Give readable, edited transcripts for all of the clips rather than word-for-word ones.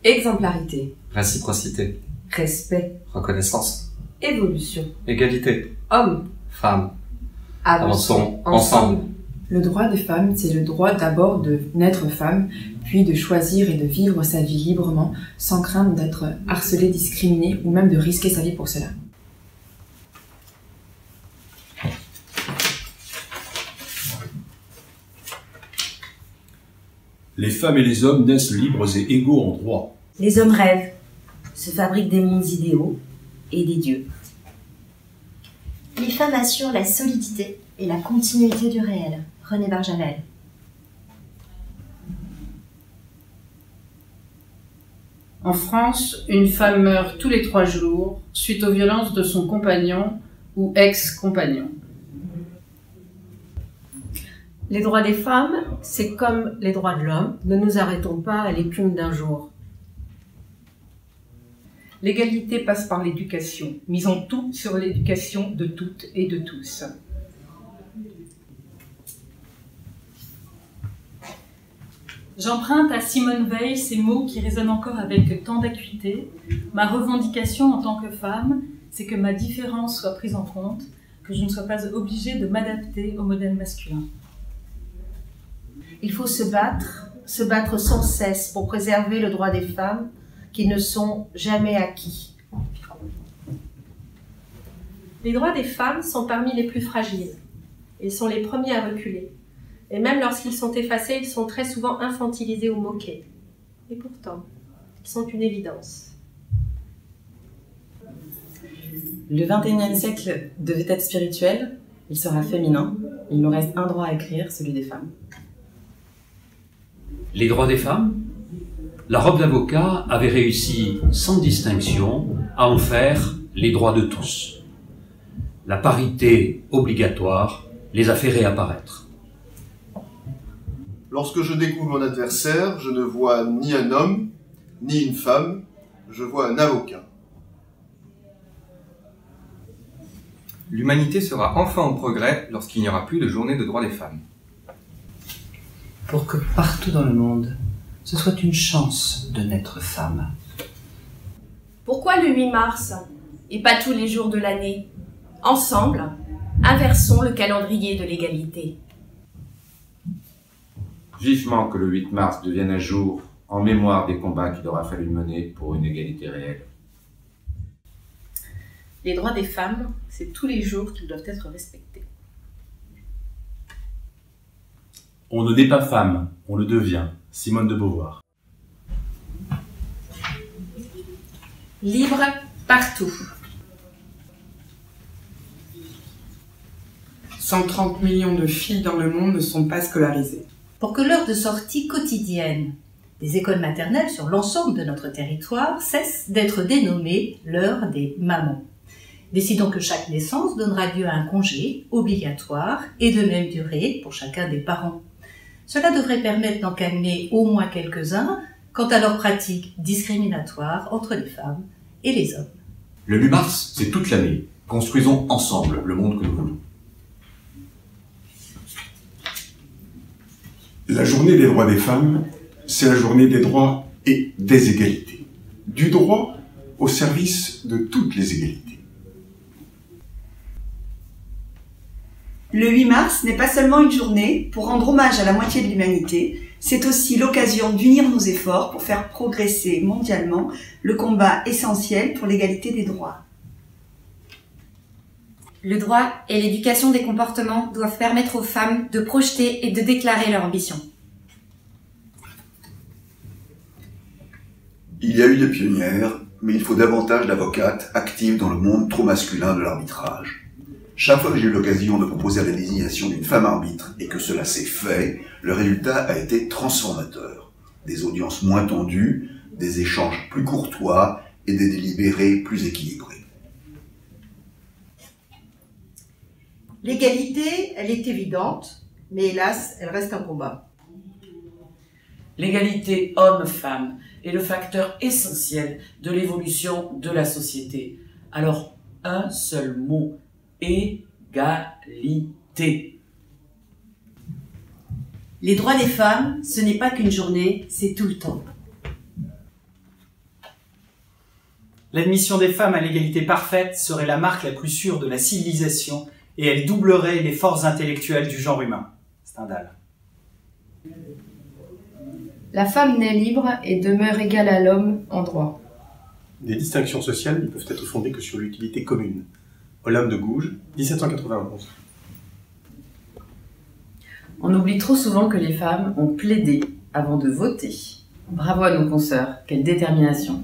Exemplarité. Réciprocité. Respect. Reconnaissance. Évolution. Égalité. Homme. Femme. Avançons ensemble. Le droit des femmes, c'est le droit d'abord de naître femme, puis de choisir et de vivre sa vie librement, sans crainte d'être harcelée, discriminée ou même de risquer sa vie pour cela. Les femmes et les hommes naissent libres et égaux en droit. Les hommes rêvent, se fabriquent des mondes idéaux et des dieux. Les femmes assurent la solidité et la continuité du réel. René Barjavel. En France, une femme meurt tous les 3 jours suite aux violences de son compagnon ou ex-compagnon. Les droits des femmes, c'est comme les droits de l'homme. Ne nous arrêtons pas à l'écume d'un jour. L'égalité passe par l'éducation. Misons tout sur l'éducation de toutes et de tous. J'emprunte à Simone Veil ces mots qui résonnent encore avec tant d'acuité. Ma revendication en tant que femme, c'est que ma différence soit prise en compte, que je ne sois pas obligée de m'adapter au modèle masculin. Il faut se battre sans cesse pour préserver le droit des femmes qui ne sont jamais acquis. Les droits des femmes sont parmi les plus fragiles. Ils sont les premiers à reculer. Et même lorsqu'ils sont effacés, ils sont très souvent infantilisés ou moqués. Et pourtant, ils sont une évidence. Le XXIe siècle devait être spirituel, il sera féminin. Il nous reste un droit à écrire, celui des femmes. Les droits des femmes? La robe d'avocat avait réussi, sans distinction, à en faire les droits de tous. La parité obligatoire les a fait réapparaître. Lorsque je découvre mon adversaire, je ne vois ni un homme, ni une femme, je vois un avocat. L'humanité sera enfin en progrès lorsqu'il n'y aura plus de journée de droits des femmes. Pour que partout dans le monde, ce soit une chance de naître femme. Pourquoi le 8 mars et pas tous les jours de l'année? Ensemble, inversons le calendrier de l'égalité. Vivement que le 8 mars devienne un jour en mémoire des combats qu'il aura fallu mener pour une égalité réelle. Les droits des femmes, c'est tous les jours qu'ils doivent être respectés. On ne naît pas femme, on le devient. Simone de Beauvoir. Libre partout. 130 millions de filles dans le monde ne sont pas scolarisées. Pour que l'heure de sortie quotidienne des écoles maternelles sur l'ensemble de notre territoire cesse d'être dénommée l'heure des mamans. Décidons que chaque naissance donnera lieu à un congé obligatoire et de même durée pour chacun des parents. Cela devrait permettre d'en calmer au moins quelques-uns quant à leurs pratiques discriminatoires entre les femmes et les hommes. Le 8 mars, c'est toute l'année. Construisons ensemble le monde que nous voulons. La journée des droits des femmes, c'est la journée des droits et des égalités. Du droit au service de toutes les égalités. Le 8 mars n'est pas seulement une journée pour rendre hommage à la moitié de l'humanité, c'est aussi l'occasion d'unir nos efforts pour faire progresser mondialement le combat essentiel pour l'égalité des droits. Le droit et l'éducation des comportements doivent permettre aux femmes de projeter et de déclarer leur ambition. Il y a eu des pionnières, mais il faut davantage d'avocates actives dans le monde trop masculin de l'arbitrage. Chaque fois que j'ai eu l'occasion de proposer la désignation d'une femme arbitre et que cela s'est fait, le résultat a été transformateur. Des audiences moins tendues, des échanges plus courtois et des délibérés plus équilibrés. L'égalité, elle est évidente, mais hélas, elle reste un combat. L'égalité homme-femme est le facteur essentiel de l'évolution de la société. Alors, un seul mot, égalité. Les droits des femmes, ce n'est pas qu'une journée, c'est tout le temps. L'admission des femmes à l'égalité parfaite serait la marque la plus sûre de la civilisation et elle doublerait les forces intellectuelles du genre humain. Stendhal. La femme naît libre et demeure égale à l'homme en droit. Des distinctions sociales ne peuvent être fondées que sur l'utilité commune. Olympe de Gouges, 1791. On oublie trop souvent que les femmes ont plaidé avant de voter. Bravo à nos consoeurs, quelle détermination.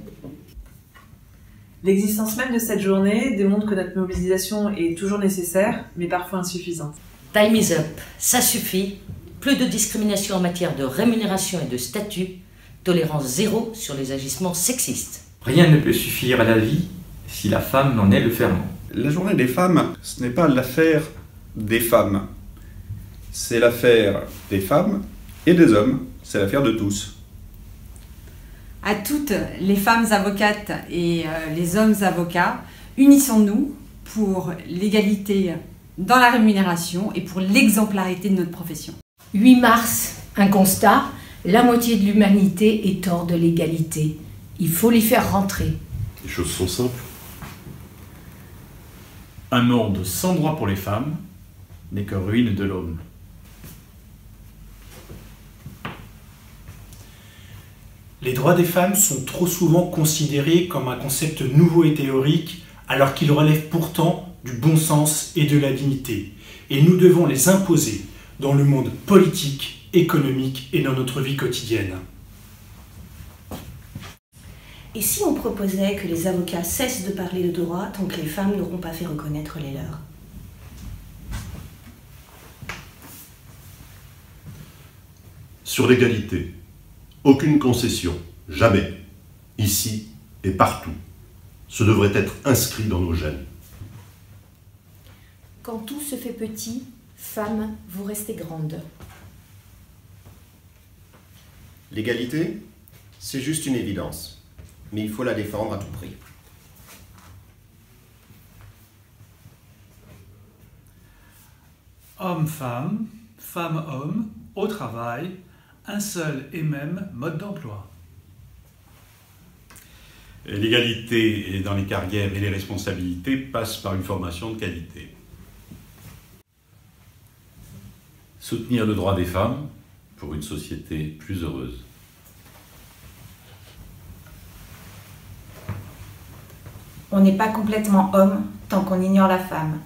L'existence même de cette journée démontre que notre mobilisation est toujours nécessaire, mais parfois insuffisante. Time is up, ça suffit. Plus de discrimination en matière de rémunération et de statut. Tolérance zéro sur les agissements sexistes. Rien ne peut suffire à la vie si la femme en est le ferment. La journée des femmes, ce n'est pas l'affaire des femmes. C'est l'affaire des femmes et des hommes. C'est l'affaire de tous. À toutes les femmes avocates et les hommes avocats, unissons-nous pour l'égalité dans la rémunération et pour l'exemplarité de notre profession. 8 mars, un constat, la moitié de l'humanité est hors de l'égalité. Il faut les faire rentrer. Les choses sont simples. Un monde sans droit pour les femmes n'est que ruine de l'homme. Les droits des femmes sont trop souvent considérés comme un concept nouveau et théorique, alors qu'ils relèvent pourtant du bon sens et de la dignité. Et nous devons les imposer dans le monde politique, économique et dans notre vie quotidienne. Et si on proposait que les avocats cessent de parler de droit tant que les femmes n'auront pas fait reconnaître les leurs? Sur l'égalité, aucune concession, jamais, ici et partout. Ce devrait être inscrit dans nos gènes. Quand tout se fait petit, femme, vous restez grande. L'égalité, c'est juste une évidence, mais il faut la défendre à tout prix. Homme-femme, femme-homme, au travail, un seul et même mode d'emploi. L'égalité dans les carrières et les responsabilités passe par une formation de qualité. Soutenir le droit des femmes pour une société plus heureuse. On n'est pas complètement homme tant qu'on ignore la femme,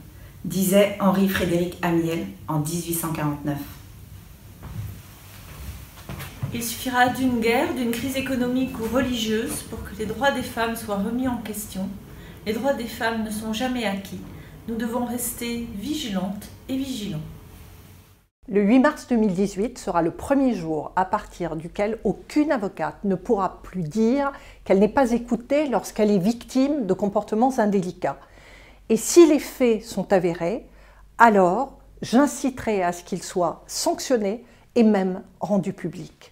disait Henri-Frédéric Amiel en 1849. Il suffira d'une guerre, d'une crise économique ou religieuse pour que les droits des femmes soient remis en question. Les droits des femmes ne sont jamais acquis. Nous devons rester vigilantes et vigilants. Le 8 mars 2018 sera le premier jour à partir duquel aucune avocate ne pourra plus dire qu'elle n'est pas écoutée lorsqu'elle est victime de comportements indélicats. Et si les faits sont avérés, alors j'inciterai à ce qu'ils soient sanctionnés et même rendus publics.